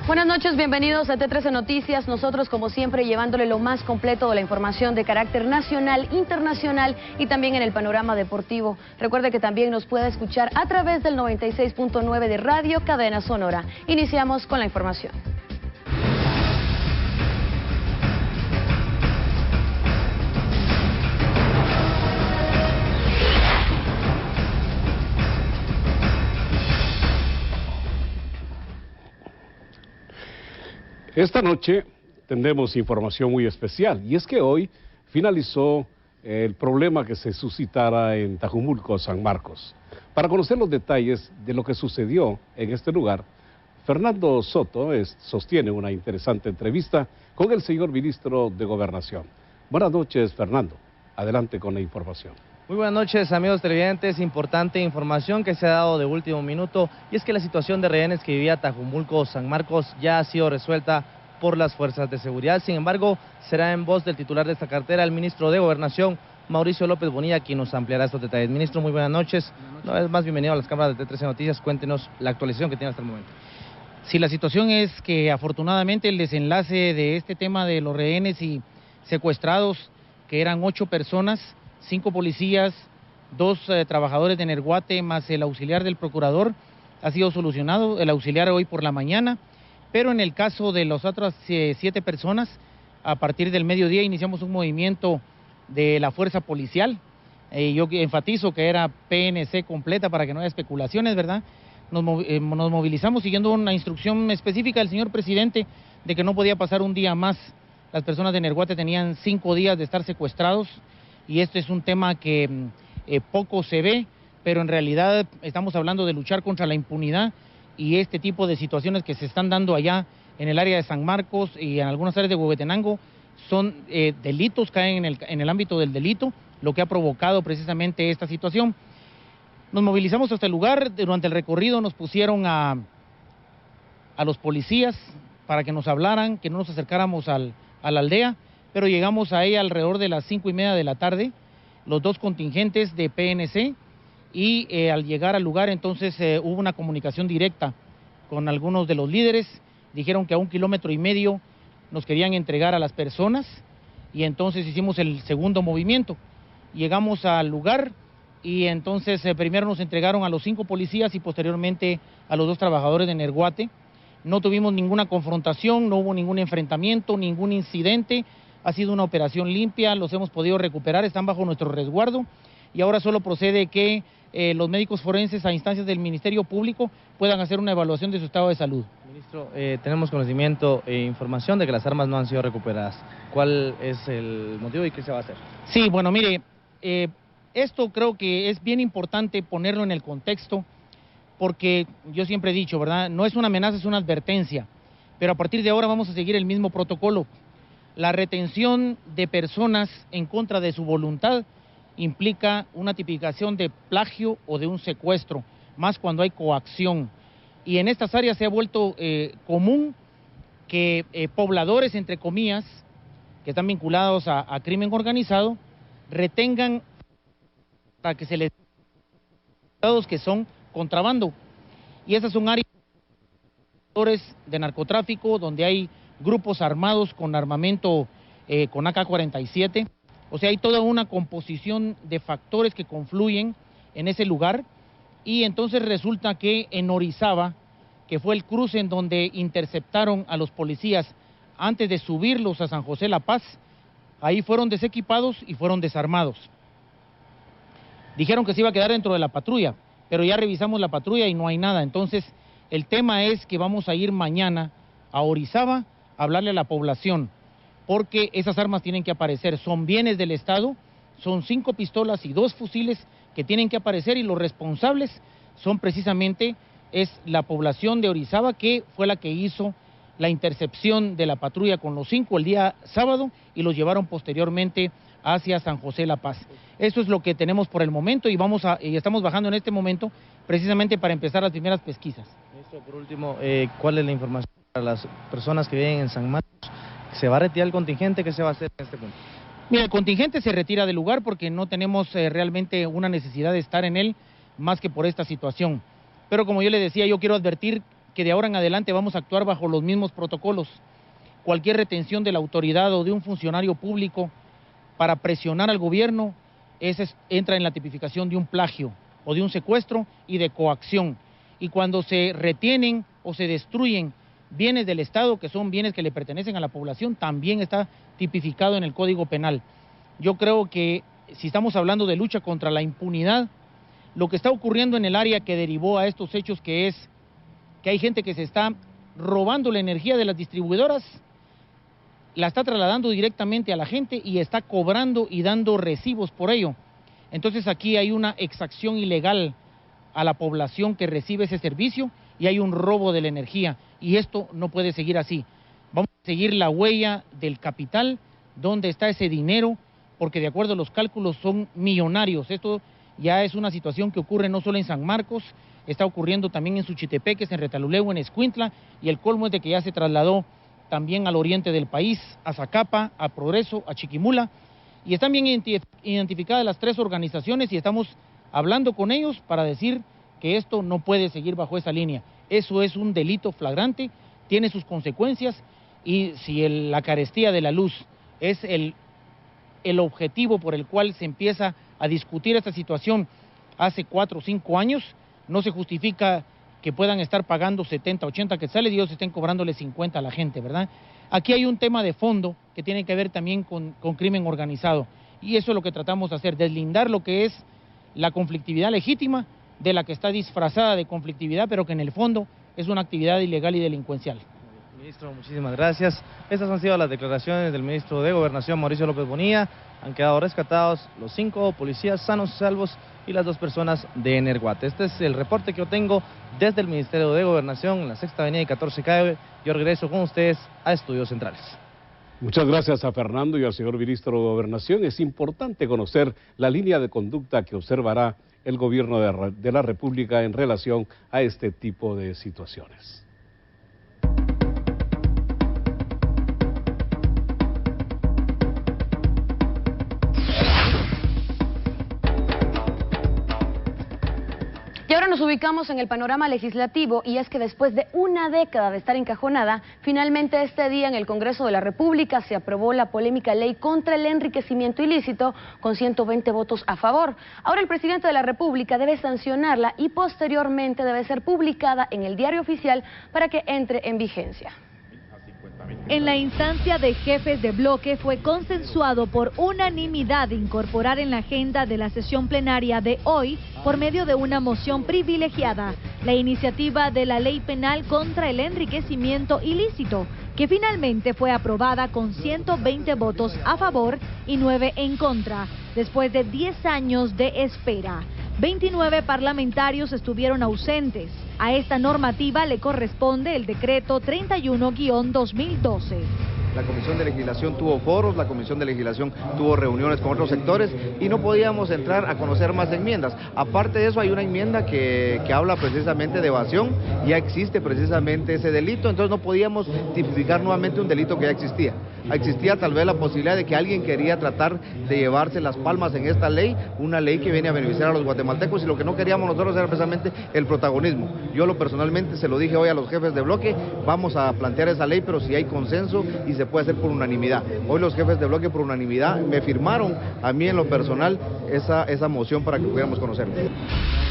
Buenas noches, bienvenidos a T13 Noticias. Nosotros, como siempre, llevándole lo más completo de la información de carácter nacional, internacional y también en el panorama deportivo. Recuerde que también nos puede escuchar a través del 96.9 de Radio Cadena Sonora. Iniciamos con la información. Esta noche tendremos información muy especial y es que hoy finalizó el problema que se suscitara en Tajumulco, San Marcos. Para conocer los detalles de lo que sucedió en este lugar, Fernando Soto sostiene una interesante entrevista con el señor ministro de Gobernación. Buenas noches, Fernando. Adelante con la información. Muy buenas noches, amigos televidentes. Importante información que se ha dado de último minuto, y es que la situación de rehenes que vivía Tajumulco, San Marcos, ya ha sido resuelta por las fuerzas de seguridad. Sin embargo, será en voz del titular de esta cartera, el ministro de Gobernación, Mauricio López Bonilla, quien nos ampliará estos detalles. Ministro, muy buenas noches. Una vez más, bienvenido a las cámaras de T13 Noticias. Cuéntenos la actualización que tiene hasta el momento. Sí, la situación es que afortunadamente el desenlace de este tema de los rehenes y secuestrados, que eran 8 personas, 5 policías, 2 trabajadores de Nerguate más el auxiliar del procurador, ha sido solucionado, el auxiliar hoy por la mañana, pero en el caso de las otras 7 personas, a partir del mediodía iniciamos un movimiento de la fuerza policial. Yo enfatizo que era PNC completa para que no haya especulaciones, ¿verdad? Nos movilizamos siguiendo una instrucción específica del señor presidente de que no podía pasar un día más. Las personas de Nerguate tenían 5 días de estar secuestrados, y este es un tema que poco se ve, pero en realidad estamos hablando de luchar contra la impunidad y este tipo de situaciones que se están dando allá en el área de San Marcos y en algunas áreas de Huehuetenango son delitos, caen en el ámbito del delito, lo que ha provocado precisamente esta situación. Nos movilizamos hasta el lugar, durante el recorrido nos pusieron a los policías para que nos hablaran, que no nos acercáramos a la aldea, pero llegamos a ella alrededor de las 5:30 de la tarde, los 2 contingentes de PNC, y al llegar al lugar entonces hubo una comunicación directa con algunos de los líderes. Dijeron que a 1,5 kilómetros nos querían entregar a las personas, y entonces hicimos el segundo movimiento. Llegamos al lugar y entonces primero nos entregaron a los 5 policías y posteriormente a los 2 trabajadores de Nerguate. No tuvimos ninguna confrontación, no hubo ningún enfrentamiento, ningún incidente. Ha sido una operación limpia, los hemos podido recuperar, están bajo nuestro resguardo, y ahora solo procede que los médicos forenses a instancias del Ministerio Público puedan hacer una evaluación de su estado de salud. Ministro, tenemos conocimiento e información de que las armas no han sido recuperadas. ¿Cuál es el motivo y qué se va a hacer? Sí, bueno, mire, esto creo que es bien importante ponerlo en el contexto, porque yo siempre he dicho, ¿verdad? No es una amenaza, es una advertencia, pero a partir de ahora vamos a seguir el mismo protocolo. La retención de personas en contra de su voluntad implica una tipificación de plagio o de un secuestro, más cuando hay coacción. Y en estas áreas se ha vuelto común que pobladores, entre comillas, que están vinculados a crimen organizado, retengan para que se les que son contrabando. Y esas son áreas de narcotráfico donde hay grupos armados con armamento con AK-47, o sea, hay toda una composición de factores que confluyen en ese lugar, y entonces resulta que en Orizaba, que fue el cruce en donde interceptaron a los policías antes de subirlos a San José La Paz, ahí fueron desequipados y fueron desarmados. Dijeron que se iba a quedar dentro de la patrulla, pero ya revisamos la patrulla y no hay nada. Entonces, el tema es que vamos a ir mañana a Orizaba hablarle a la población, porque esas armas tienen que aparecer, son bienes del Estado, son 5 pistolas y 2 fusiles que tienen que aparecer, y los responsables son precisamente la población de Orizaba, que fue la que hizo la intercepción de la patrulla con los 5 el día sábado y los llevaron posteriormente hacia San José La Paz. Eso es lo que tenemos por el momento, y estamos bajando en este momento precisamente para empezar las primeras pesquisas. Ministro, por último, ¿cuál es la información para las personas que viven en San Marcos? ¿Se va a retirar el contingente? ¿Qué se va a hacer en este punto? Mira, el contingente se retira del lugar porque no tenemos realmente una necesidad de estar en él, más que por esta situación. Pero como yo le decía, yo quiero advertir que de ahora en adelante vamos a actuar bajo los mismos protocolos. Cualquier retención de la autoridad o de un funcionario público para presionar al gobierno entra en la tipificación de un plagio o de un secuestro y de coacción. Y cuando se retienen o se destruyen bienes del Estado, que son bienes que le pertenecen a la población, también está tipificado en el Código Penal. Yo creo que si estamos hablando de lucha contra la impunidad, lo que está ocurriendo en el área que derivó a estos hechos, que es que hay gente que se está robando la energía de las distribuidoras, la está trasladando directamente a la gente y está cobrando y dando recibos por ello. Entonces aquí hay una exacción ilegal a la población que recibe ese servicio y hay un robo de la energía, y esto no puede seguir así. Vamos a seguir la huella del capital, dónde está ese dinero, porque de acuerdo a los cálculos son millonarios. Esto ya es una situación que ocurre no solo en San Marcos, está ocurriendo también en Suchitepeques, en Retaluleu, en Escuintla, y el colmo es de que ya se trasladó también al oriente del país, a Zacapa, a Progreso, a Chiquimula, y están bien identificadas las 3 organizaciones y estamos hablando con ellos para decir que esto no puede seguir bajo esa línea. Eso es un delito flagrante, tiene sus consecuencias, y si la carestía de la luz es el objetivo por el cual se empieza a discutir esta situación hace 4 o 5 años, no se justifica que puedan estar pagando 70, 80 quetzales y ellos estén cobrándole 50 a la gente, ¿verdad? Aquí hay un tema de fondo que tiene que ver también con crimen organizado, y eso es lo que tratamos de hacer, deslindar lo que es la conflictividad legítima de la que está disfrazada de conflictividad, pero que en el fondo es una actividad ilegal y delincuencial. Ministro, muchísimas gracias. Estas han sido las declaraciones del ministro de Gobernación, Mauricio López Bonilla. Han quedado rescatados los 5 policías sanos y salvos y las 2 personas de Energuate. Este es el reporte que yo tengo desde el Ministerio de Gobernación, en la 6ª Avenida y 14 calle. Yo regreso con ustedes a Estudios Centrales. Muchas gracias a Fernando y al señor ministro de Gobernación. Es importante conocer la línea de conducta que observará el gobierno de la República en relación a este tipo de situaciones. Y ahora nos ubicamos en el panorama legislativo, y es que después de una década de estar encajonada, finalmente este día en el Congreso de la República se aprobó la polémica ley contra el enriquecimiento ilícito con 120 votos a favor. Ahora el presidente de la República debe sancionarla y posteriormente debe ser publicada en el Diario Oficial para que entre en vigencia. En la instancia de jefes de bloque fue consensuado por unanimidad incorporar en la agenda de la sesión plenaria de hoy, por medio de una moción privilegiada, la iniciativa de la ley penal contra el enriquecimiento ilícito, que finalmente fue aprobada con 120 votos a favor y 9 en contra, después de 10 años de espera. 29 parlamentarios estuvieron ausentes. A esta normativa le corresponde el decreto 31-2012. La Comisión de Legislación tuvo foros, la Comisión de Legislación tuvo reuniones con otros sectores y no podíamos entrar a conocer más enmiendas. Aparte de eso, hay una enmienda que habla precisamente de evasión, ya existe precisamente ese delito, entonces no podíamos tipificar nuevamente un delito que ya existía. Existía tal vez la posibilidad de que alguien quería tratar de llevarse las palmas en esta ley, una ley que viene a beneficiar a los guatemaltecos, y lo que no queríamos nosotros era precisamente el protagonismo. Yo personalmente se lo dije hoy a los jefes de bloque, vamos a plantear esa ley, pero si hay consenso y se puede hacer por unanimidad. Hoy los jefes de bloque por unanimidad me firmaron a mí en lo personal esa moción para que pudiéramos conocerla.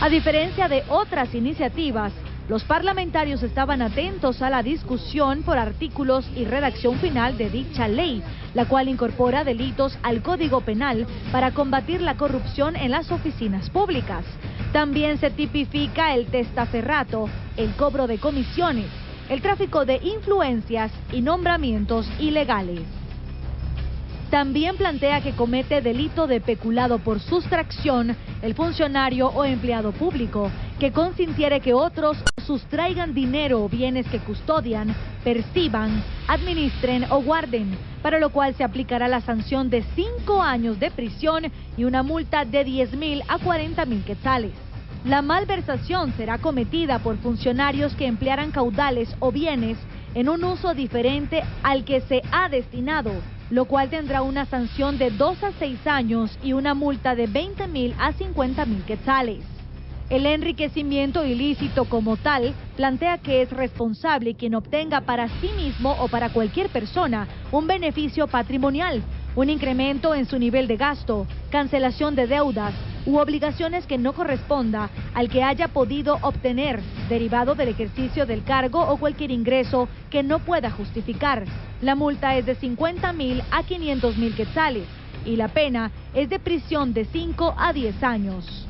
A diferencia de otras iniciativas, los parlamentarios estaban atentos a la discusión por artículos y redacción final de dicha ley, la cual incorpora delitos al Código Penal para combatir la corrupción en las oficinas públicas. También se tipifica el testaferrato, el cobro de comisiones, el tráfico de influencias y nombramientos ilegales. También plantea que comete delito de peculado por sustracción el funcionario o empleado público que consintiere que otros sustraigan dinero o bienes que custodian, perciban, administren o guarden, para lo cual se aplicará la sanción de 5 años de prisión y una multa de 10,000 a 40,000 quetzales. La malversación será cometida por funcionarios que emplearan caudales o bienes en un uso diferente al que se ha destinado, lo cual tendrá una sanción de 2 a 6 años y una multa de 20,000 a 50,000 quetzales. El enriquecimiento ilícito como tal plantea que es responsable quien obtenga para sí mismo o para cualquier persona un beneficio patrimonial, un incremento en su nivel de gasto, cancelación de deudas u obligaciones que no corresponda al que haya podido obtener derivado del ejercicio del cargo o cualquier ingreso que no pueda justificar. La multa es de 50.000 a 500.000 quetzales y la pena es de prisión de 5 a 10 años.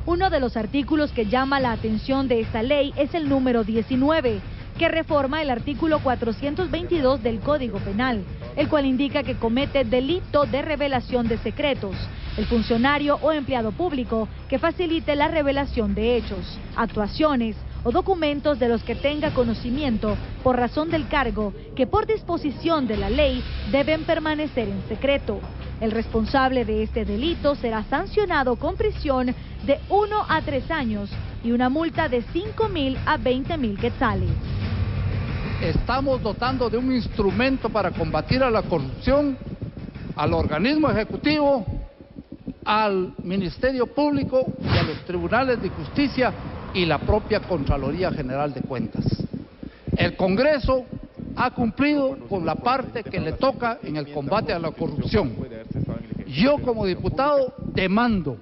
Uno de los artículos que llama la atención de esta ley es el número 19, que reforma el artículo 422 del Código Penal, el cual indica que comete delito de revelación de secretos el funcionario o empleado público que facilite la revelación de hechos, actuaciones o documentos de los que tenga conocimiento por razón del cargo que por disposición de la ley deben permanecer en secreto. El responsable de este delito será sancionado con prisión de 1 a 3 años y una multa de 5.000 a 20.000 quetzales. Estamos dotando de un instrumento para combatir a la corrupción, al organismo ejecutivo, al Ministerio Público y a los tribunales de justicia y la propia Contraloría General de Cuentas. El Congreso ha cumplido con la parte que le toca en el combate a la corrupción. Yo como diputado demando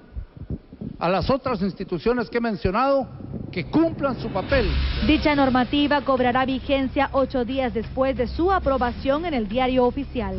a las otras instituciones que he mencionado que cumplan su papel. Dicha normativa cobrará vigencia 8 días después de su aprobación en el Diario Oficial.